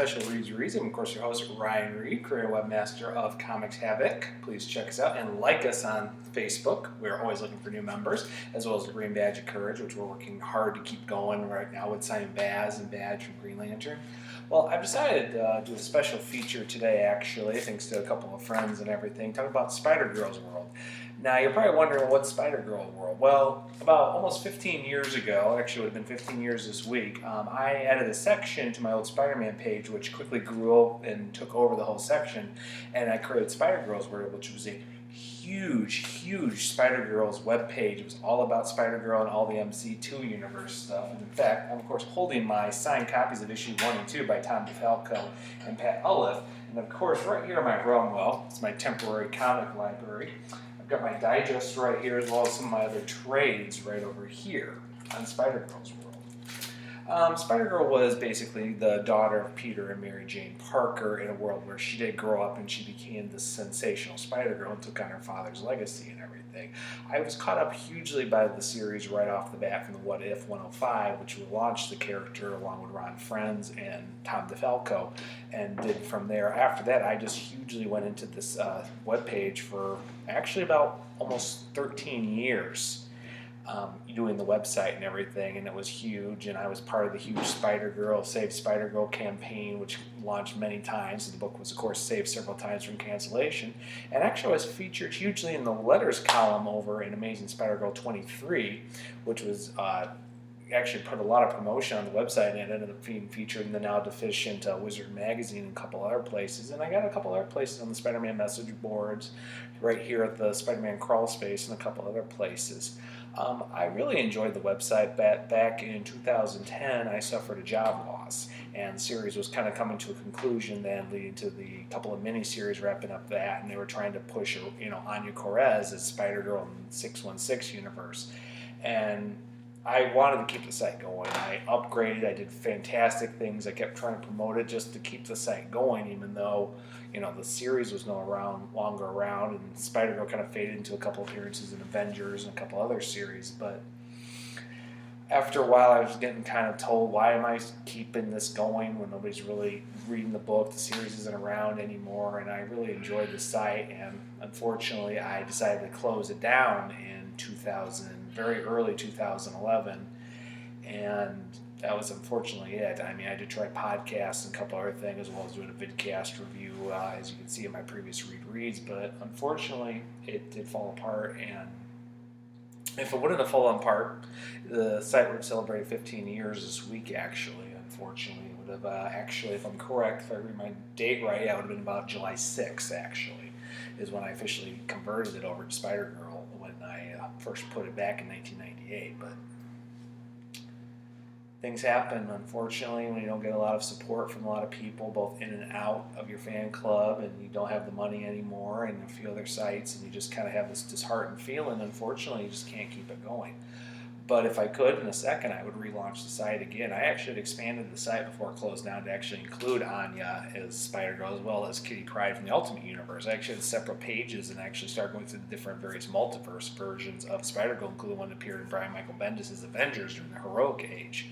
Special Reads. I'm, of course, your host, Ryan Reed, career webmaster of Comics Havoc. Please check us out and like us on Facebook. We're always looking for new members, as well as the Green Badge of Courage, which we're working hard to keep going right now with Simon Baz and Badge from Green Lantern. Well, I've decided to do a special feature today, actually, thanks to a couple of friends and everything, talking about Spider-Girl's world. Now, you're probably wondering, what's Spider-Girl world? Well, about almost 15 years ago, actually it would have been 15 years this week, I added a section to my old Spider-Man page, which quickly grew up and took over the whole section, and I created Spider-Girl's world, which was a huge Spider-Girl's webpage. It was all about Spider-Girl and all the MC2 universe stuff. And in fact, I'm of course holding my signed copies of issue 1 and 2 by Tom DeFalco and Pat Uliff. And of course, right here in my Bromwell, it's my temporary comic library. I've got my digest right here, as well as some of my other trades right over here on Spider-Girl's world. Spider-Girl was basically the daughter of Peter and Mary Jane Parker in a world where she did grow up and she became this sensational Spider-Girl and took on her father's legacy and everything. I was caught up hugely by the series right off the bat from the What If 105, which launched the character along with Ron Frenz and Tom DeFalco, and did from there. After that, I just hugely went into this webpage for actually about almost 13 years. Doing the website and everything, and it was huge, and I was part of the huge Spider-Girl, Save Spider-Girl campaign, which launched many times. The book was, of course, saved several times from cancellation, and actually was featured hugely in the letters column over in Amazing Spider-Girl 23, which was actually put a lot of promotion on the website, and it ended up being featured in the now deficient Wizard magazine and a couple other places. And I got a couple other places on the Spider-Man message boards, right here at the Spider-Man crawl space, and a couple other places. I really enjoyed the website. Back in 2010, I suffered a job loss, and the series was kind of coming to a conclusion then, leading to the couple of mini-series wrapping up that, and they were trying to push, Anya Cortez as Spider-Girl in the 616 universe. And I wanted to keep the site going. I upgraded, I did fantastic things. I kept trying to promote it just to keep the site going, even though, the series was no longer around, and Spider-Girl kind of faded into a couple appearances in Avengers and a couple other series. But after a while, I was getting kind of told, why am I keeping this going when nobody's really reading the book? The series isn't around anymore, and I really enjoyed the site, and unfortunately, I decided to close it down in very early 2011, and that was unfortunately it. I mean, I did try podcasts and a couple other things, as well as doing a vidcast review, as you can see in my previous reads, but unfortunately, it did fall apart, and if it wouldn't have fallen apart, the site would have celebrated 15 years this week, actually. Unfortunately, it would have actually, if I'm correct, if I read my date right, it would have been about July 6th, actually, is when I officially converted it over to Spider-Girl when I first put it back in 1998. But things happen, unfortunately, when you don't get a lot of support from a lot of people, both in and out of your fan club, and you don't have the money anymore, and a few other sites, and you just kind of have this disheartened feeling. Unfortunately, you just can't keep it going. But if I could, in a second, I would relaunch the site again. I actually had expanded the site before it closed down to actually include Anya as Spider-Girl, as well as Kitty Pryde from the Ultimate Universe. I actually had separate pages and actually started going through the different various multiverse versions of Spider-Girl, including one that appeared in Brian Michael Bendis' Avengers during the Heroic Age.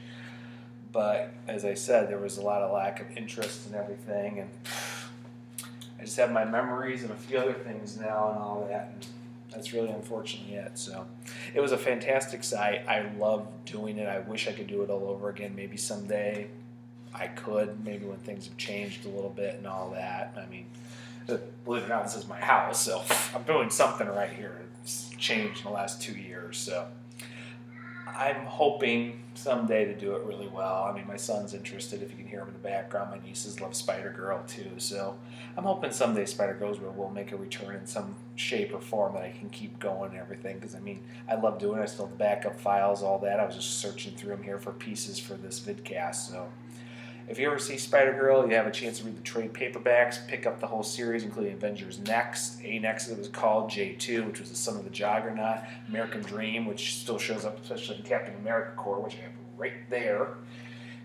But as I said, there was a lot of lack of interest and everything, and I just have my memories and a few other things now and all that, and that's really unfortunately it. So it was a fantastic site. I love doing it. I wish I could do it all over again. Maybe someday I could, maybe when things have changed a little bit and all that. I mean, believe it or not, this is my house, so I'm doing something right here. It's changed in the last 2 years, so I'm hoping someday to do it really well. I mean, my son's interested, if you can hear him in the background. My nieces love Spider-Girl too, so I'm hoping someday Spider-Girl will make a return in some shape or form that I can keep going and everything, because I mean, I love doing it. I still have the backup files, all that. I was just searching through them here for pieces for this vidcast, so if you ever see Spider-Girl, you have a chance to read the trade paperbacks, pick up the whole series, including Avengers Next, A-Next it was called, J2, which was the Son of the Juggernaut, American Dream, which still shows up, especially in Captain America Corps, which I have right there,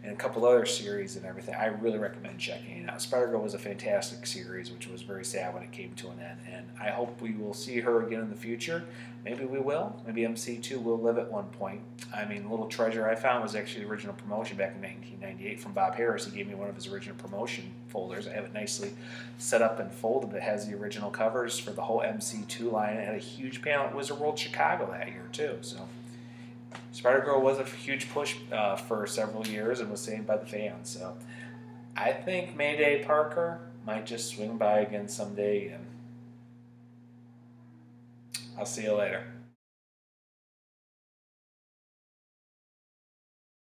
and a couple other series and everything. I really recommend checking it out. Spider-Girl was a fantastic series, which was very sad when it came to an end, and I hope we will see her again in the future. Maybe we will. Maybe MC2 will live at one point. I mean, Little Treasure I found was actually the original promotion back in 1998 from Bob Harris. He gave me one of his original promotion folders. I have it nicely set up and folded. It has the original covers for the whole MC2 line. It had a huge panel at Wizard World Chicago that year, too. So Spider-Girl was a huge push for several years and was saved by the fans. So I think Mayday Parker might just swing by again someday, and I'll see you later.